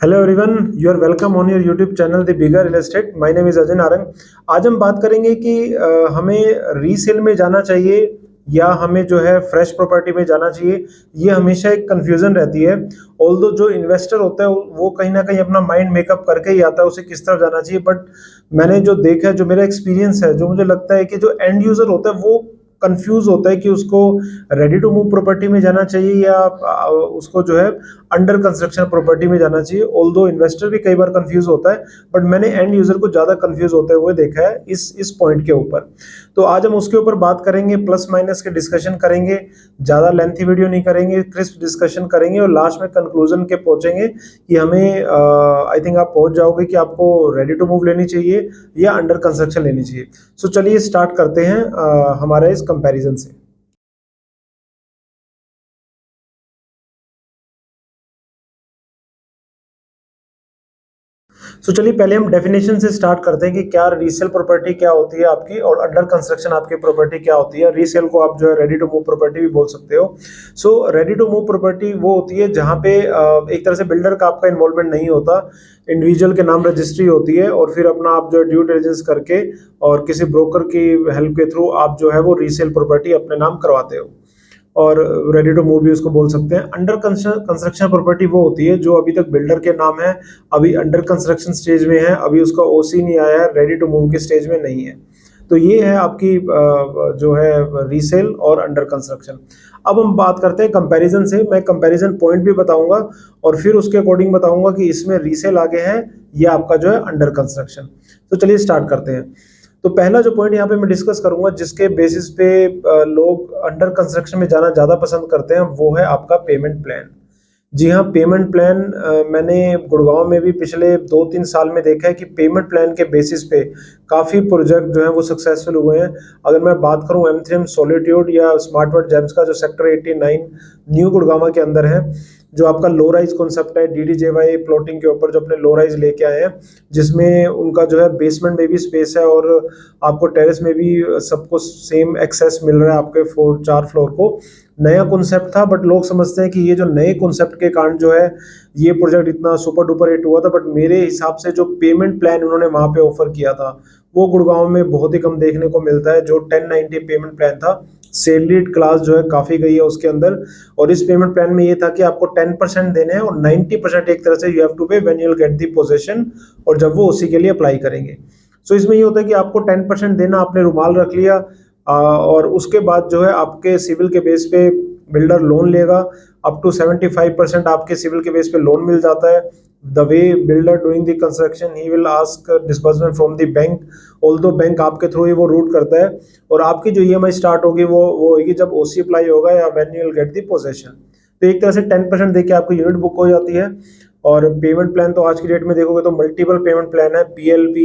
Hello everyone, you are welcome on your YouTube channel the bigger real estate. My name is Ajay Narang. आज हम बात करेंगे कि हमें रीसेल में जाना चाहिए या हमें जो है फ्रेश प्रॉपर्टी में जाना चाहिए। ये हमेशा एक कंफ्यूजन रहती है। ऑल्दो जो इन्वेस्टर होता है वो कहीं ना कहीं अपना माइंड मेकअप करके ही आता है उसे किस तरफ जाना चाहिए। बट मैंने जो देखा है, जो मेरा एक्सपीरियंस है, जो मुझे लगता है कि जो एंड यूजर होता है वो कंफ्यूज होता है कि उसको रेडी टू मूव प्रॉपर्टी में जाना चाहिए या उसको जो है अंडर कंस्ट्रक्शन प्रॉपर्टी में जाना चाहिए। ऑल्दो इन्वेस्टर भी कई बार कंफ्यूज होता है, बट मैंने एंड यूजर को ज्यादा कंफ्यूज होते हुए देखा है इस पॉइंट के ऊपर। तो आज हम उसके ऊपर बात करेंगे, प्लस माइनस के डिस्कशन करेंगे। ज्यादा लेंथी वीडियो नहीं करेंगे, क्रिस्प डिस्कशन करेंगे और लास्ट में कंक्लूजन के पहुंचेंगे कि हमें आई थिंक आप पहुंच जाओगे कि आपको रेडी टू मूव लेनी चाहिए या अंडर कंस्ट्रक्शन लेनी चाहिए। सो चलिए स्टार्ट करते हैं हमारे इस कंपैरिजन से। चलिए पहले हम डेफिनेशन से स्टार्ट करते हैं कि क्या रीसेल प्रॉपर्टी क्या होती है आपकी और अंडर कंस्ट्रक्शन आपकी प्रॉपर्टी क्या होती है। रीसेल को आप जो है रेडी टू मूव प्रॉपर्टी भी बोल सकते हो। रेडी टू मूव प्रॉपर्टी वो होती है जहां पे एक तरह से बिल्डर का आपका इन्वॉल्वमेंट नहीं होता, इंडिविजुअल के नाम रजिस्ट्री होती है और फिर अपना आप जो ड्यू डिलिजेंस करके और किसी ब्रोकर की हेल्प के थ्रू आप जो है वो रीसेल प्रॉपर्टी अपने नाम करवाते हो और रेडी टू मूव भी उसको बोल सकते हैं। अंडर कंस्ट्रक्शन प्रॉपर्टी वो होती है जो अभी तक बिल्डर के नाम है, अभी अंडर कंस्ट्रक्शन स्टेज में है, अभी उसका ओसी नहीं आया है, रेडी टू मूव के स्टेज में नहीं है। तो ये है आपकी जो है रीसेल और अंडर कंस्ट्रक्शन। अब हम बात करते हैं कंपैरिजन से। मैं कंपैरिजन पॉइंट भी बताऊंगा और फिर उसके अकॉर्डिंग बताऊंगा कि इसमें रीसेल आगे है या आपका जो है अंडर कंस्ट्रक्शन। तो चलिए स्टार्ट करते हैं। तो पहला जो पॉइंट यहाँ पे मैं डिस्कस करूंगा जिसके बेसिस पे लोग अंडर कंस्ट्रक्शन में जाना ज़्यादा पसंद करते हैं, वो है आपका पेमेंट प्लान। जी हाँ, पेमेंट प्लान मैंने गुड़गांव में भी पिछले 2-3 साल में देखा है कि पेमेंट प्लान के बेसिस पे काफ़ी प्रोजेक्ट जो है वो सक्सेसफुल हुए हैं। अगर मैं बात करूँ M3M सॉलिट्यूड या स्मार्ट वर्ल्ड जेम्स का जो सेक्टर 89 न्यू गुड़गांव के अंदर है, जो आपका लो राइज कॉन्सेप्ट है DDJY प्लॉटिंग के ऊपर, जो अपने लो राइज लेके आए हैं, जिसमें उनका जो है बेसमेंट में भी स्पेस है और आपको टेरेस में भी सबको सेम एक्सेस मिल रहा है आपके 4 फ्लोर को। नया कॉन्सेप्ट था, बट लोग समझते हैं कि ये जो नए कॉन्सेप्ट के कारण जो है ये प्रोजेक्ट इतना सुपर डुपर हिट हुआ था। बट मेरे हिसाब से जो पेमेंट प्लान उन्होंने वहां पे ऑफर किया था वो गुड़गांव में बहुत ही कम देखने को मिलता है। जो 1090 पेमेंट प्लान था, सैलरीड क्लास जो है काफी गई है उसके अंदर। और इस पेमेंट प्लान में ये था कि आपको 10% देने हैं और 90% एक तरह से यू हैव टू पे when you will get the position, और जब वो उसी के लिए अप्लाई करेंगे। इसमें ये होता है कि आपको 10% देना, आपने रुमाल रख लिया और उसके बाद जो है आपके सिविल के बेस पे बिल्डर लोन लेगा। अप टू 75% आपके सिविल के बेस पे लोन मिल जाता है। The way builder doing the construction he will ask disbursement from the bank, although bank आपके थ्रू ही वो रूट करता है। और आपकी जो EMI स्टार्ट होगी वो होगी जब OC अप्लाई होगा या when you will get the possession. तो एक तरह से 10% देके आपकी यूनिट बुक हो जाती है। और पेमेंट प्लान तो आज की डेट में देखोगे तो मल्टीपल पेमेंट प्लान है। PLP,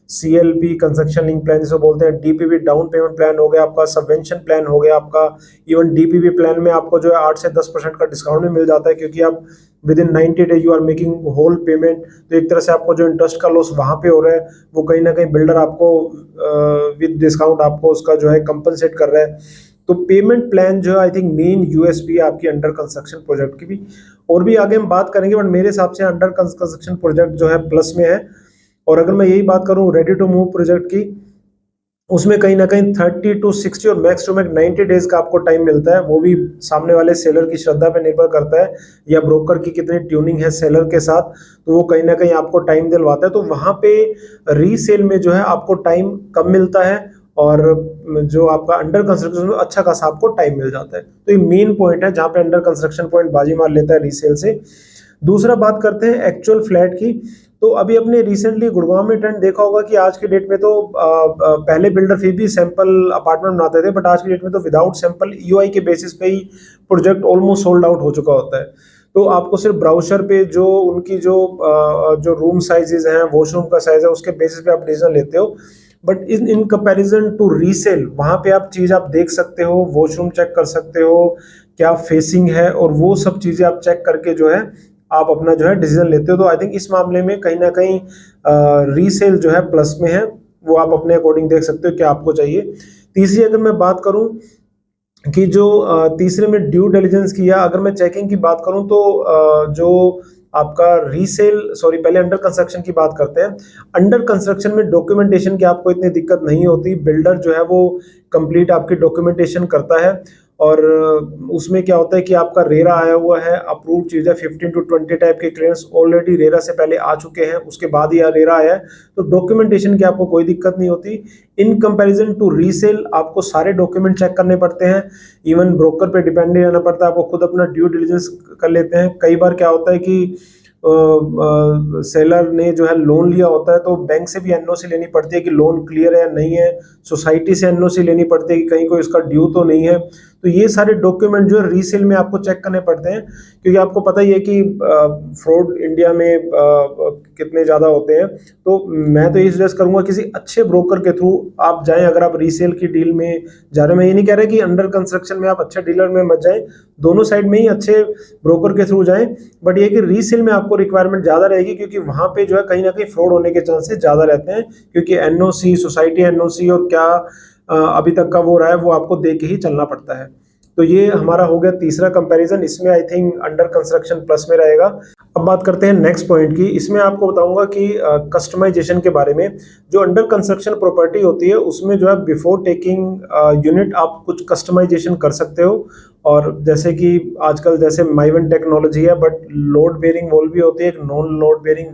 CLP construction link plan जिसे बोलते हैं, DPP डाउन पेमेंट प्लान हो गया आपका, सबवेंशन प्लान हो गया आपका। इवन DPP प्लान में आपको जो है 8 से 10% का डिस्काउंट भी मिल जाता है, क्योंकि आप within 90 day you are making whole payment. तो एक तरह से आपको जो इंटरेस्ट का लॉस वहां पे हो रहा है वो कहीं ना कहीं बिल्डर आपको विद डिस्काउंट आपको उसका जो है कंपनसेट कर रहा है। तो पेमेंट प्लान जो है आई थिंक मेन USP है आपकी अंडर कंस्ट्रक्शन प्रोजेक्ट की भी। और भी आगे हम बात करेंगे, बट मेरे हिसाब से अंडर कंस्ट्रक्शन प्रोजेक्ट जो है प्लस में है। और अगर मैं यही बात करूं रेडी टू मूव प्रोजेक्ट की, उसमें कहीं ना कहीं 30 to 60 और मैक्स टू मैक्स 90 डेज का आपको टाइम मिलता है। वो भी सामने वाले सेलर की श्रद्धा पे निर्भर करता है या ब्रोकर की कितनी ट्यूनिंग है सेलर के साथ, तो वो कहीं ना कहीं आपको टाइम दिलवाता है। तो वहां पे रीसेल में जो है आपको टाइम कम मिलता है और जो आपका अंडर कंस्ट्रक्शन में अच्छा खासा आपको टाइम मिल जाता है। तो ये मेन पॉइंट है जहां पे अंडर कंस्ट्रक्शन पॉइंट बाजी मार लेता है रीसेल से। दूसरा बात करते हैं एक्चुअल फ्लैट की। तो अभी अपने रिसेंटली गुड़गांव में ट्रेंड देखा होगा कि आज के डेट में तो पहले बिल्डर फिर भी सैंपल अपार्टमेंट बनाते थे, बट आज के डेट में तो विदाउट सैंपल EOI के बेसिस पे ही प्रोजेक्ट ऑलमोस्ट सोल्ड आउट हो चुका होता है। तो आपको सिर्फ ब्राउचर पे जो उनकी जो रूम साइजेस हैं, वॉशरूम का साइज है, उसके बेसिस पे आप डिसीजन लेते हो। But in comparison to resale, वहां पे आप चीज आप देख सकते हो, वॉशरूम चेक कर सकते हो, क्या फेसिंग है, और वो सब चीजें आप चेक करके जो है आप अपना जो है डिसीजन लेते हो। तो आई थिंक इस मामले में कहीं ना कहीं रीसेल जो है प्लस में है। वो आप अपने अकॉर्डिंग देख सकते हो क्या आपको चाहिए। तीसरी अगर मैं बात करूं कि जो तीसरे में ड्यू डिलिजेंस किया, अगर मैं चेकिंग की बात करूं तो जो आपका पहले अंडर कंस्ट्रक्शन की बात करते हैं। अंडर कंस्ट्रक्शन में डॉक्यूमेंटेशन की आपको इतनी दिक्कत नहीं होती, बिल्डर जो है वो कंप्लीट आपकी डॉक्यूमेंटेशन करता है और उसमें क्या होता है कि आपका रेरा आया हुआ है, अप्रूव चीज़ है, 15 to 20 टाइप के क्लियरेंस ऑलरेडी रेरा से पहले आ चुके हैं, उसके बाद ही रेरा आया है, तो डॉक्यूमेंटेशन की आपको कोई दिक्कत नहीं होती। इन कंपैरिजन टू रीसेल आपको सारे डॉक्यूमेंट चेक करने पड़ते हैं, इवन ब्रोकर पे डिपेंड नहीं रहना पड़ता, आपको खुद अपना ड्यू डिलिजेंस कर लेते हैं। कई बार क्या होता है कि सेलर ने जो है लोन लिया होता है तो बैंक से भी एनओसी लेनी पड़ती है कि लोन क्लियर है या नहीं है, सोसाइटी से एनओसी लेनी पड़ती है कि कहीं कोई इसका ड्यू तो नहीं है। तो ये सारे डॉक्यूमेंट जो है रीसेल में आपको चेक करने पड़ते हैं, क्योंकि आपको पता ही है कि फ्रॉड इंडिया में कितने ज़्यादा होते हैं। तो मैं तो ये सजेस्ट करूंगा किसी अच्छे ब्रोकर के थ्रू आप जाएं अगर आप रीसेल की डील में जा रहे हैं। मैं ये नहीं कह रहा कि अंडर कंस्ट्रक्शन में आप अच्छे डीलर में मत जाएं, दोनों साइड में ही अच्छे ब्रोकर के थ्रू जाएं, बट ये कि रीसेल में आपको रिक्वायरमेंट ज़्यादा रहेगी, क्योंकि वहाँ पे जो है कहीं ना कहीं फ्रॉड होने के चांसेस ज़्यादा रहते हैं, क्योंकि एनओसी, सोसाइटी एनओसी और क्या अभी तक का वो रहा है वो आपको दे के ही चलना पड़ता है। तो ये हमारा हो गया तीसरा कंपैरिजन, इसमें I think under construction plus में रहेगा। अब बात करते हैं नेक्स्ट पॉइंट की। इसमें आपको बताऊंगा कि कस्टमाइजेशन के बारे में। जो अंडर कंस्ट्रक्शन प्रॉपर्टी होती है उसमें जो है बिफोर टेकिंग यूनिट आप कुछ कस्टमाइजेशन कर सकते हो, और जैसे कि आजकल जैसे माइवन टेक्नोलॉजी है, बट लोड बेयरिंग वॉल भी होती है, एक नॉन लोड बेयरिंग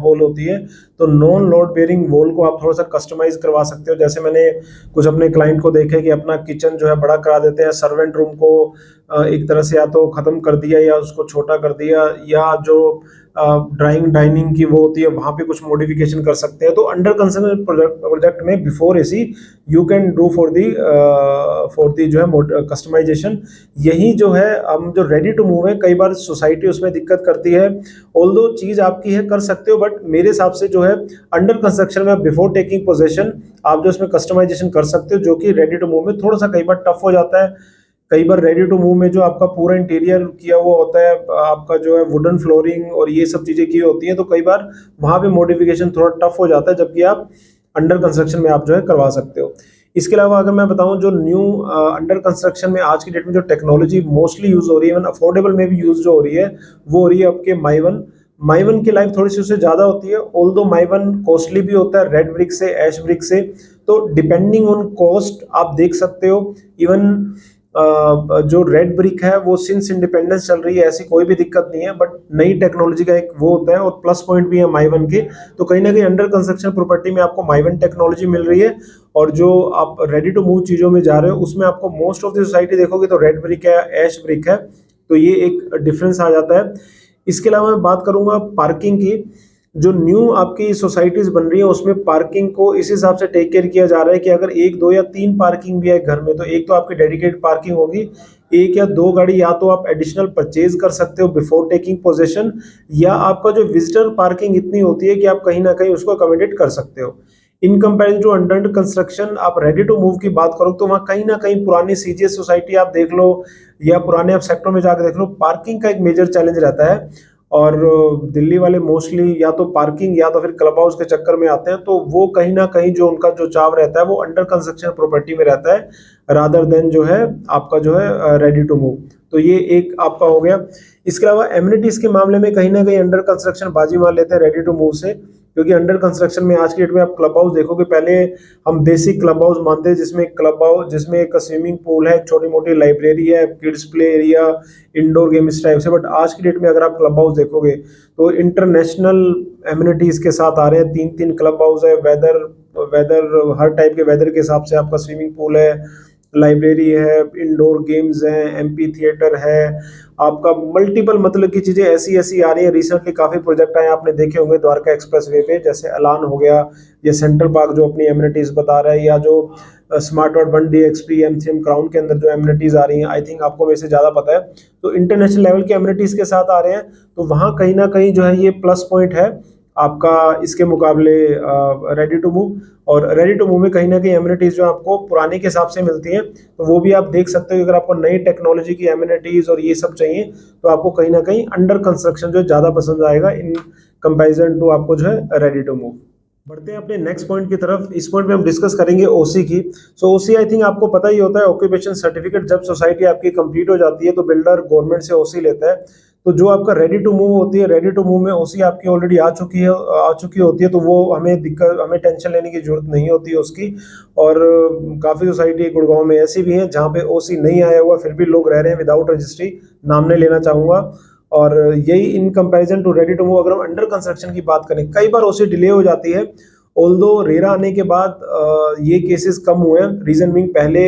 वॉल होती है। तो नॉन लोड बेयरिंग वॉल को आप थोड़ा सा कस्टमाइज करवा सकते हो। जैसे मैंने कुछ अपने क्लाइंट को देखे कि अपना किचन जो है बड़ा करा देते हैं, सर्वेंट रूम को एक तरह से या तो ख़त्म कर दिया या उसको छोटा कर दिया, या जो ड्राइंग डाइनिंग की वो होती है वहाँ पे कुछ मॉडिफिकेशन कर सकते हैं। तो अंडर कंस्ट्रक्शन प्रोजेक्ट में before AC you can do for the जो है कस्टमाइजेशन। यही जो है हम जो रेडी टू मूव है, कई बार सोसाइटी उसमें दिक्कत करती है, ऑल्दो चीज़ आपकी है कर सकते हो, बट मेरे हिसाब से जो है अंडर कंस्ट्रक्शन में बिफोर टेकिंग पोजेशन आप जो इसमें कस्टमाइजेशन कर सकते हो, जो कि रेडी टू मूव में थोड़ा सा कई बार टफ हो जाता है। कई बार रेडी टू मूव में जो आपका पूरा इंटीरियर किया हुआ होता है, आपका जो है वुडन फ्लोरिंग और ये सब चीज़ें की होती हैं, तो कई बार वहाँ पे मॉडिफिकेशन थोड़ा टफ हो जाता है, जबकि आप अंडर कंस्ट्रक्शन में आप जो है करवा सकते हो। इसके अलावा अगर मैं बताऊं जो न्यू अंडर कंस्ट्रक्शन में आज की डेट में जो टेक्नोलॉजी मोस्टली यूज़ हो रही है, इवन अफोर्डेबल में भी यूज़ जो हो रही है, वो हो रही है आपके माइवन। माइवन की लाइफ थोड़ी सी उससे ज़्यादा होती है, ऑल्दो माइवन कॉस्टली भी होता है रेड ब्रिक से, ऐश ब्रिक से। तो डिपेंडिंग ऑन कॉस्ट आप देख सकते हो। इवन जो रेड ब्रिक है वो सिंस इंडिपेंडेंस चल रही है, ऐसी कोई भी दिक्कत नहीं है, बट नई टेक्नोलॉजी का एक वो होता है और प्लस पॉइंट भी है माइवन के। तो कहीं ना कहीं अंडर कंस्ट्रक्शन प्रॉपर्टी में आपको माइवन टेक्नोलॉजी मिल रही है, और जो आप रेडी टू मूव चीज़ों में जा रहे हो उसमें आपको मोस्ट ऑफ द सोसाइटी देखोगे तो रेड ब्रिक है, ऐश ब्रिक है। तो ये एक डिफरेंस आ जाता है। इसके अलावा मैं बात करूंगा पार्किंग की। जो न्यू आपकी सोसाइटीज बन रही है उसमें पार्किंग को इस हिसाब से टेक केयर किया जा रहा है कि अगर 1, 2 या 3 पार्किंग भी है घर में, तो एक तो आपकी डेडिकेटेड पार्किंग होगी, 1 या 2 गाड़ी या तो आप एडिशनल परचेज कर सकते हो बिफोर टेकिंग पोजेशन, या आपका जो विजिटर पार्किंग इतनी होती है कि आप कहीं ना कहीं उसको अकोमोडेट कर सकते हो। In comparison to under construction आप रेडी टू मूव की बात करो तो वहाँ कहीं ना कहीं पुरानी सीजीएस सोसाइटी आप देख लो या पुराने आप सेक्टर में जाकर देख लो, पार्किंग का एक मेजर चैलेंज रहता है। और दिल्ली वाले मोस्टली या तो पार्किंग या तो फिर क्लब हाउस के चक्कर में आते हैं, तो वो कहीं ना कहीं जो उनका जो चाव रहता है वो अंडर कंस्ट्रक्शन प्रॉपर्टी में रहता है, रादर देन जो है आपका जो है रेडी टू मूव। तो ये एक आपका हो गया। इसके अलावा एमिनिटीज के मामले में कहीं ना कहीं अंडर कंस्ट्रक्शन बाजी मार लेते हैं रेडी टू मूव से, क्योंकि अंडर कंस्ट्रक्शन में आज की डेट में आप क्लब हाउस देखोगे, पहले हम बेसिक क्लब हाउस मानते हैं जिसमें क्लब हाउस जिसमें एक स्विमिंग पूल है, एक छोटी मोटी लाइब्रेरी है, kids play area, indoor game इस टाइप से। बट आज की डेट में अगर आप क्लब हाउस देखोगे तो इंटरनेशनल एमिनिटीज के साथ आ रहे हैं, 3-3 क्लब हाउस है, वेदर हर टाइप के वेदर के हिसाब से आपका स्विमिंग पूल है, लाइब्रेरी है, इंडोर गेम्स हैं, एमपी थिएटर है, आपका मल्टीपल मतलब की चीज़ें ऐसी ऐसी आ रही है। रिसेंटली काफ़ी प्रोजेक्ट आए आपने देखे होंगे द्वारका एक्सप्रेस वे पे, जैसे अलान हो गया, या सेंट्रल पार्क जो अपनी एमिनिटीज़ बता रहा है, या जो smart word 1DXP M3M crown के अंदर जो एमिनिटीज़ आ रही हैं, आई थिंक आपको मेरे से ज़्यादा पता है। तो इंटरनेशनल लेवल की एमिनिटीज़ के साथ आ रहे हैं, तो वहाँ कहीं ना कहीं जो है ये प्लस पॉइंट है आपका इसके मुकाबले रेडी टू मूव। और रेडी टू मूव में कहीं ना कहीं एमिनिटीज़ जो आपको पुराने के हिसाब से मिलती हैं, तो वो भी आप देख सकते हो। अगर आपको नई टेक्नोलॉजी की एमिनिटीज़ और ये सब चाहिए तो आपको कहीं ना कहीं अंडर कंस्ट्रक्शन जो ज़्यादा पसंद आएगा इन कंपैरिजन टू आपको जो है रेडी टू मूव। बढ़ते हैं अपने नेक्स्ट पॉइंट की तरफ। इस पॉइंट में हम डिस्कस करेंगे ओसी की। सो ओसी आई थिंक आपको पता ही होता है, ऑक्यूपेशन सर्टिफिकेट। जब सोसाइटी आपकी कंप्लीट हो जाती है तो बिल्डर गवर्नमेंट से ओसी लेता है। तो जो आपका रेडी टू मूव होती है, रेडी टू मूव में ओसी आपकी ऑलरेडी आ चुकी होती है, तो वो हमें टेंशन लेने की जरूरत नहीं होती है उसकी। और काफ़ी सोसाइटी गुड़गांव में ऐसी भी हैं जहाँ पे ओसी नहीं आया हुआ फिर भी लोग रह रहे हैं विदाउट रजिस्ट्री, नाम नहीं लेना चाहूँगा। और यही in comparison to ready to move, अगर हम अंडर कंस्ट्रक्शन की बात करें, कई बार ओसी डिले हो जाती है। ऑल्दो रेरा आने के बाद ये केसेस कम हुए हैं। रीजन मीन, पहले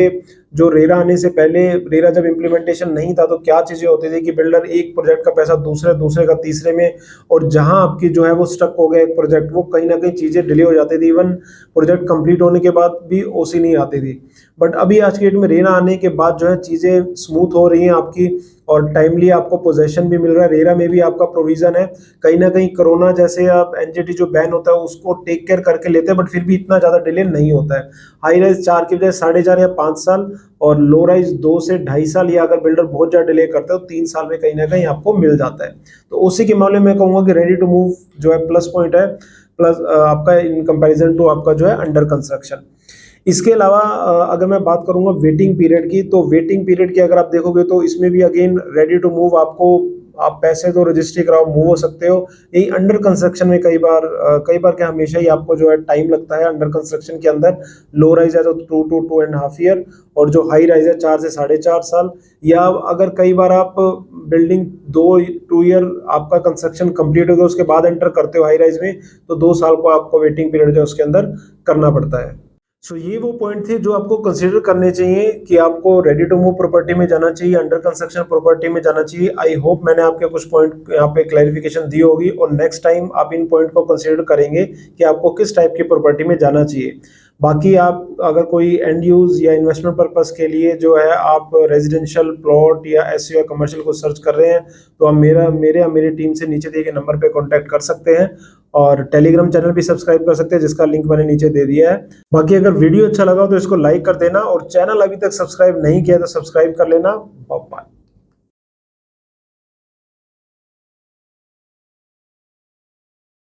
जो रेरा आने से पहले, रेरा जब इम्प्लीमेंटेशन नहीं था तो क्या चीज़ें होती थी कि बिल्डर एक प्रोजेक्ट का पैसा दूसरे का तीसरे में, और जहां आपकी जो है वो स्टक हो गया एक प्रोजेक्ट, वो कहीं ना कहीं चीज़ें डिले हो जाती थी। इवन प्रोजेक्ट कंप्लीट होने के बाद भी ओसी नहीं आती थी। बट अभी आज के डेट में रेरा आने के बाद जो है चीज़ें स्मूथ हो रही हैं आपकी, और टाइमली आपको पोजेशन भी मिल रहा है। रेरा में भी आपका प्रोविजन है, कहीं ना कहीं कोरोना जैसे आप एनजीटी जो बैन होता है उसको टेक केयर करके लेते हैं, बट फिर भी इतना ज़्यादा डिले नहीं होता है। हाई राइज 4 की बजाय 4.5 या 5 साल, और लो राइज 2 से 2.5 साल, या अगर बिल्डर बहुत ज़्यादा डिले करता है तो 3 साल में कहीं ना कहीं आपको मिल जाता है। तो उसी के मामले में कहूँगा कि रेडी टू मूव जो है प्लस पॉइंट है, प्लस आपका इन कंपैरिजन टू आपका जो है अंडर कंस्ट्रक्शन। इसके अलावा अगर मैं बात करूंगा वेटिंग पीरियड की, तो वेटिंग पीरियड की अगर आप देखोगे तो इसमें भी अगेन रेडी टू मूव आपको, आप पैसे तो रजिस्ट्री कराओ, मूव हो सकते हो। यही अंडर कंस्ट्रक्शन में कई बार क्या हमेशा ही आपको जो है टाइम लगता है अंडर कंस्ट्रक्शन के अंदर। लो राइज है तो 2 to 2.5 ईयर, और जो हाई राइज है 4 से 4.5 साल। या अगर कई बार आप बिल्डिंग 2 ईयर आपका कंस्ट्रक्शन कंप्लीट हो गया उसके बाद एंटर करते हो हाई राइज में, तो 2 साल को आपको वेटिंग पीरियड जो उसके अंदर करना पड़ता है। सो ये वो पॉइंट थे जो आपको कंसीडर करने चाहिए कि आपको रेडी टू मूव प्रॉपर्टी में जाना चाहिए, अंडर कंस्ट्रक्शन प्रॉपर्टी में जाना चाहिए। आई होप मैंने आपके कुछ पॉइंट यहाँ पे क्लैरिफिकेशन दी होगी, और नेक्स्ट टाइम आप इन पॉइंट को कंसीडर करेंगे कि आपको किस टाइप की प्रॉपर्टी में जाना चाहिए। बाकी आप अगर कोई एंड यूज या इन्वेस्टमेंट पर्पस के लिए जो है आप रेजिडेंशियल प्लॉट या एसयू या कमर्शियल को सर्च कर रहे हैं, तो आप मेरी टीम से नीचे दिए गए नंबर पे कांटेक्ट कर सकते हैं, और टेलीग्राम चैनल भी सब्सक्राइब कर सकते हैं जिसका लिंक मैंने नीचे दे दिया है। बाकी अगर वीडियो अच्छा लगा तो इसको लाइक कर देना, और चैनल अभी तक सब्सक्राइब नहीं किया तो सब्सक्राइब कर लेना। बाय।